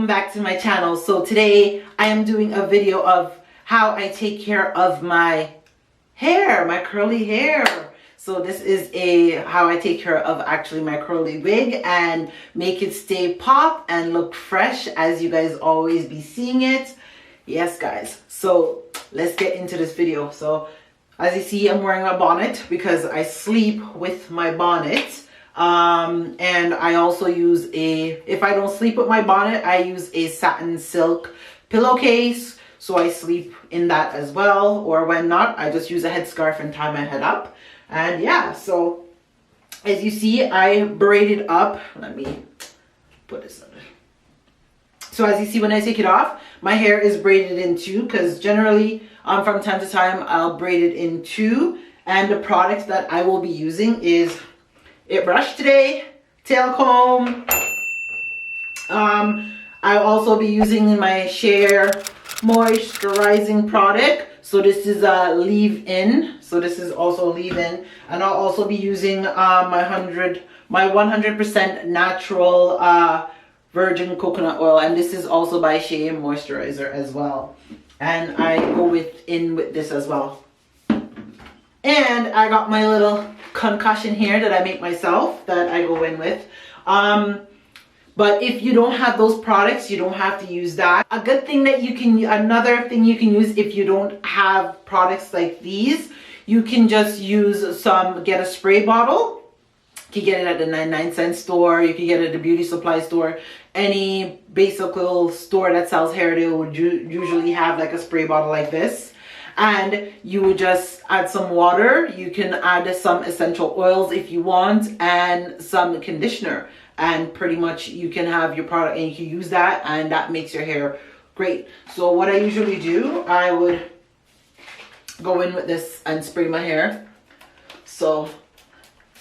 welcome back to my channel. So today I am doing a video of how I take care of my hair, my curly hair. So this is how I take care of actually my curly wig and make it stay pop and look fresh as you guys always be seeing it. Yes guys, so let's get into this video. So as you see, I'm wearing a bonnet because I sleep with my bonnet. And I also use if I don't sleep with my bonnet, I use a satin silk pillowcase, so I sleep in that as well. Or when not, I just use a headscarf and tie my head up. And yeah, so as you see, I braided up. Let me put this under. So as you see, when I take it off, my hair is braided in two, because generally from time to time I'll braid it in two. And the product that I will be using is brush today, tail comb. I'll also be using my Shea Moisturizing product. So this is a leave-in. So this is also leave-in, and I'll also be using my 100% natural virgin coconut oil, and this is also by Shea Moisturizer as well. And I go in with this as well. And I got my little concussion here that I make myself that I go in with. But if you don't have those products, you don't have to use that. A good thing that you can, another thing you can use if you don't have products like these, you can just use get a spray bottle. You can get it at the 99-cent store. You can get it at the beauty supply store. Any basic little store that sells hair, they would usually have like a spray bottle like this. And you would just add some water. You can add some essential oils if you want, and some conditioner, and pretty much you can have your product and you can use that, and that makes your hair great. So what I usually do, I would go in with this and spray my hair. So,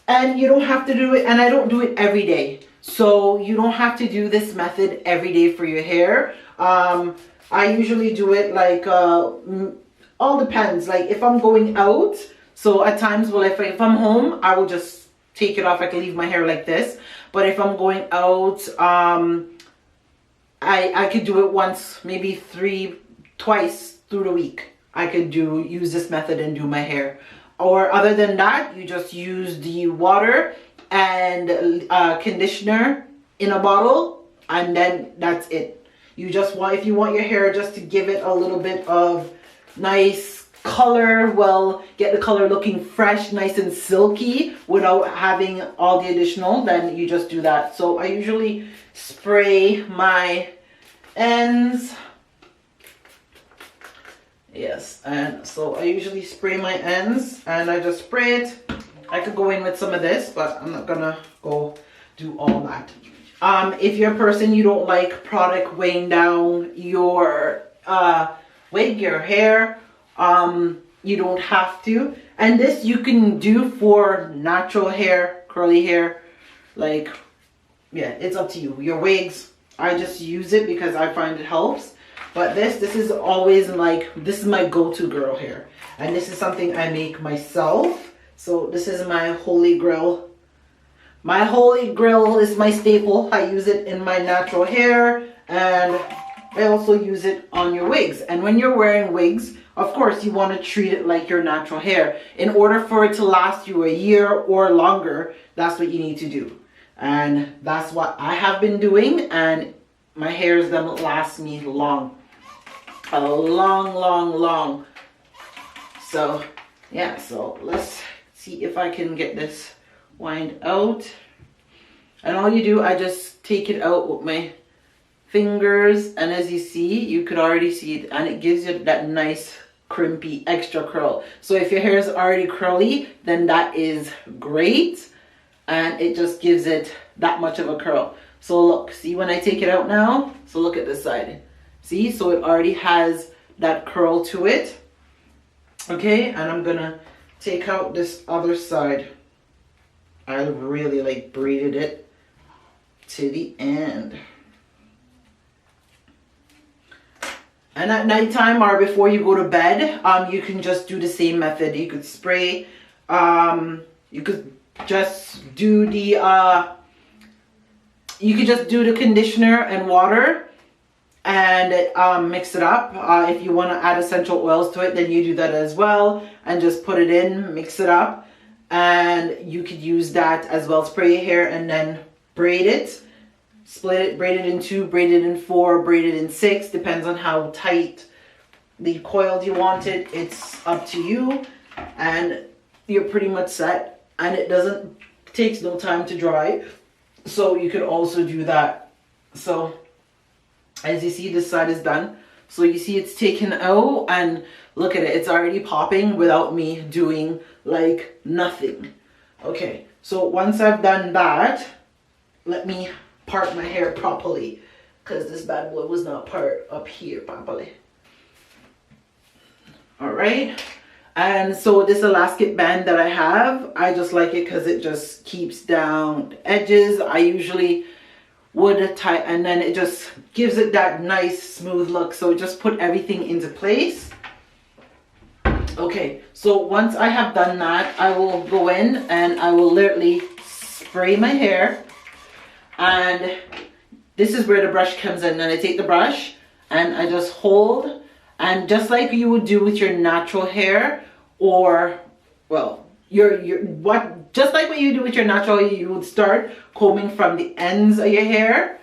and you don't have to do it, and I don't do it every day, so you don't have to do this method every day for your hair. I usually do it like all depends, like if I'm going out. So at times, well, if I'm home, I will just take it off. I can leave my hair like this. But if I'm going out, I could do it once, maybe twice through the week. I could use this method and do my hair. Or other than that, you just use the water and conditioner in a bottle, and then that's it. You just want, if you want your hair just to give it a little bit of nice color, well, get the color looking fresh, nice and silky without having all the additional, then you just do that. So I usually spray my ends. Yes, and so I usually spray my ends, and I just spray it. I could go in with some of this, but I'm not gonna go do all that. If you're a person, you don't like product weighing down your wig, your hair, you don't have to. And this you can do for natural hair, curly hair, like, yeah, it's up to you. Your wigs, I just use it because I find it helps. But this is always like, this is my go-to girl hair, and this is something I make myself. So this is my holy grail. My holy grail is my staple. I use it in my natural hair, and I also use it on your wigs. And when you're wearing wigs, of course, you want to treat it like your natural hair. In order for it to last you a year or longer, that's what you need to do. And that's what I have been doing, and my hairs them last me long. A long. So, yeah, so let's see if I can get this wind out. And all you do, I just take it out with my fingers, and as you see, you could already see it, and it gives you that nice crimpy extra curl. So if your hair is already curly, then that is great, and it just gives it that much of a curl. So look, see when I take it out now, so look at this side, see, so it already has that curl to it. Okay, and I'm gonna take out this other side. I really like braided it to the end. And at nighttime or before you go to bed, you can just do the same method. You could spray, you could just do the conditioner and water, and mix it up. If you want to add essential oils to it, then you do that as well, and just put it in, mix it up, and you could use that as well. Spray your hair and then braid it, split it, braid it in 2, braid it in 4, braid it in 6, depends on how tight the coiled you want it. It's up to you, and you're pretty much set, and it takes no time to dry, so you could also do that. So as you see, this side is done. So you see it's taken out, and look at it, it's already popping without me doing like nothing. Okay, so once I've done that, let me part my hair properly, because this bad boy was not part up here properly. All right, and so this elastic band that I have, I just like it because it just keeps down the edges. I usually would tie, and then it just gives it that nice smooth look. So just put everything into place. Okay, so once I have done that, I will go in and I will literally spray my hair, and this is where the brush comes in. And I take the brush and I just hold, and just like you would do with your natural hair, or well, just like what you do with your natural hair, you would start combing from the ends of your hair,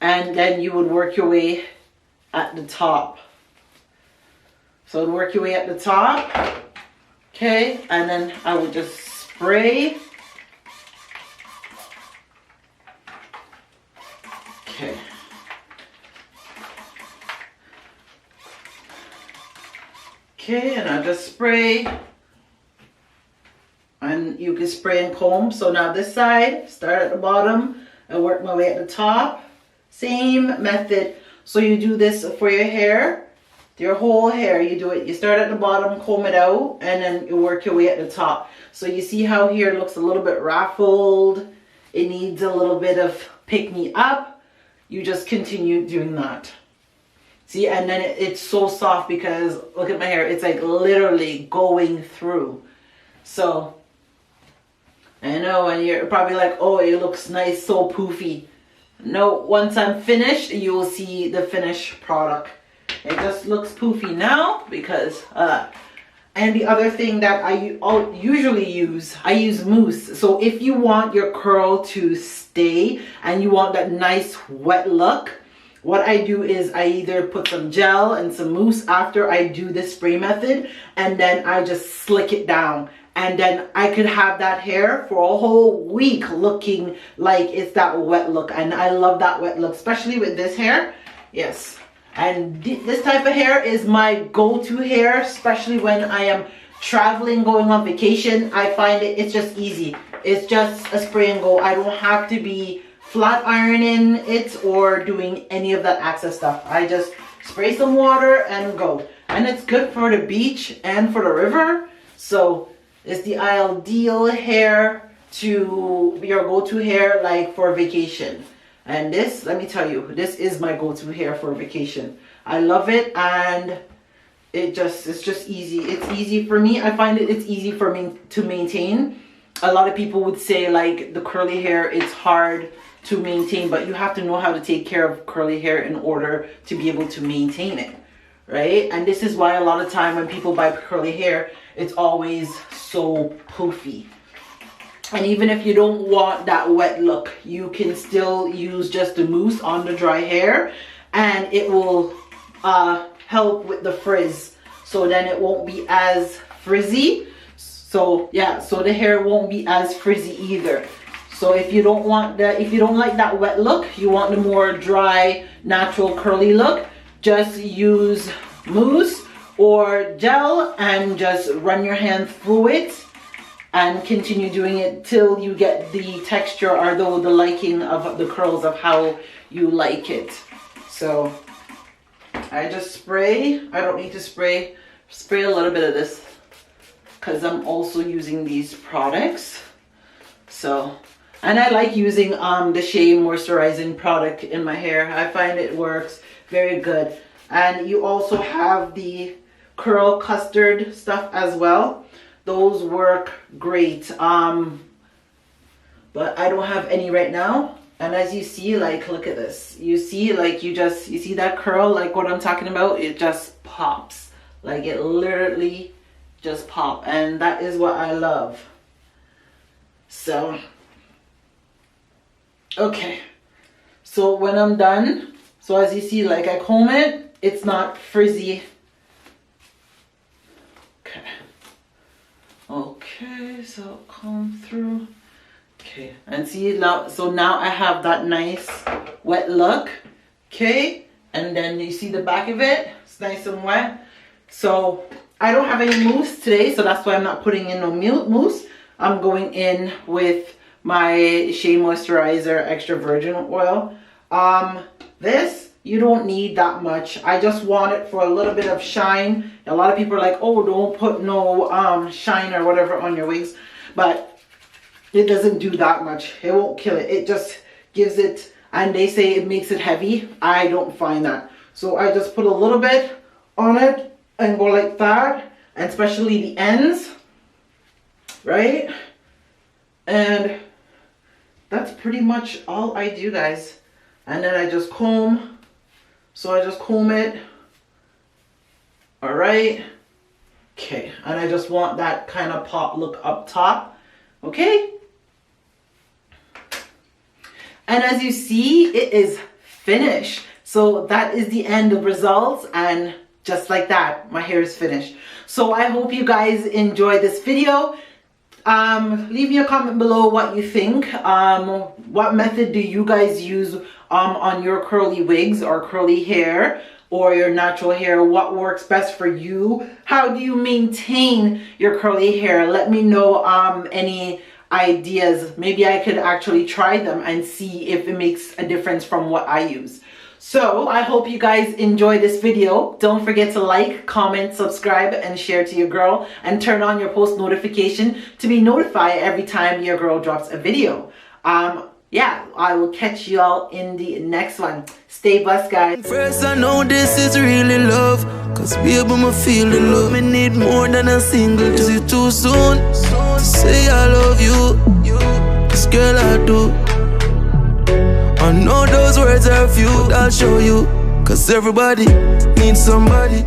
and then you would work your way at the top. So work your way at the top, okay, and then I would just spray. Okay. Okay, and I just spray, and you can spray and comb. So now this side, start at the bottom and work my way at the top. Same method. So you do this for your hair, your whole hair. You do it, you start at the bottom, comb it out, and then you work your way at the top. So you see how here it looks a little bit ruffled. It needs a little bit of pick me up. You just continue doing that. See, and then it's so soft because look at my hair. It's like literally going through. So I know, and you're probably like, oh, it looks nice, so poofy. No, once I'm finished, you will see the finished product. It just looks poofy now because, and the other thing that I usually use, I use mousse. So if you want your curl to stay and you want that nice wet look, what I do is I either put some gel and some mousse after I do this spray method, and then I just slick it down. And then I could have that hair for a whole week looking like it's that wet look. And I love that wet look, especially with this hair. Yes. And this type of hair is my go-to hair, especially when I am traveling, going on vacation. I find it's just easy. It's just a spray and go. I don't have to be flat ironing it or doing any of that access stuff. I just spray some water and go. And it's good for the beach and for the river. So it's the ideal hair to your go-to hair, like for vacation. And this, let me tell you, this is my go-to hair for vacation. I love it, and it's just easy. It's easy for me. I find it's easy for me to maintain. A lot of people would say like the curly hair, it's hard to maintain, but you have to know how to take care of curly hair in order to be able to maintain it, right? And this is why a lot of time when people buy curly hair, it's always so poofy. And even if you don't want that wet look, you can still use just the mousse on the dry hair, and it will help with the frizz. So then it won't be as frizzy. So yeah, so the hair won't be as frizzy either. So if you don't want that, if you don't like that wet look, you want the more dry, natural curly look, just use mousse or gel and just run your hand through it and continue doing it till you get the texture or the liking of the curls of how you like it. So I just spray. I don't need to spray a little bit of this because I'm also using these products. So, and I like using the Shea Moisturizing product in my hair. I find it works very good. And you also have the curl custard stuff as well. Those work great. But I don't have any right now. And as you see, like, look at this. You see, like, you see that curl, like what I'm talking about? It just pops. Like, it literally just pop. And that is what I love. So, okay. So when I'm done, so as you see, like, I comb it, it's not frizzy. Okay. Okay, so comb through. Okay, and see now, so now I have that nice wet look. Okay, and then you see the back of it, it's nice and wet. So I don't have any mousse today, so that's why I'm not putting in no mousse. I'm going in with my Shea Moisturizer extra virgin oil. This, you don't need that much. I just want it for a little bit of shine. A lot of people are like, oh, don't put no shine or whatever on your wigs, but it doesn't do that much. It won't kill it. It just gives it, and they say it makes it heavy. I don't find that. So I just put a little bit on it and go like that, and especially the ends, right? And that's pretty much all I do, guys. And then I just comb. So I just comb it. All right. Okay. And I just want that kind of pop look up top. Okay. And as you see, it is finished. So that is the end of results, and just like that, my hair is finished. So I hope you guys enjoyed this video. Leave me a comment below what you think. What method do you guys use on your curly wigs or curly hair or your natural hair? What works best for you? How do you maintain your curly hair? Let me know any ideas. Maybe I could actually try them and see if it makes a difference from what I use. So I hope you guys enjoy this video. Don't forget to like, comment, subscribe, and share to your girl, and turn on your post notification to be notified every time your girl drops a video. Yeah, I will catch y'all in the next one. Stay blessed, guys. First, I know this is really love, cause baby, I feel the love. Me need more than a single. Is it too soon to say I love you? This girl I do. I know those words are few, but I'll show you, cause everybody needs somebody.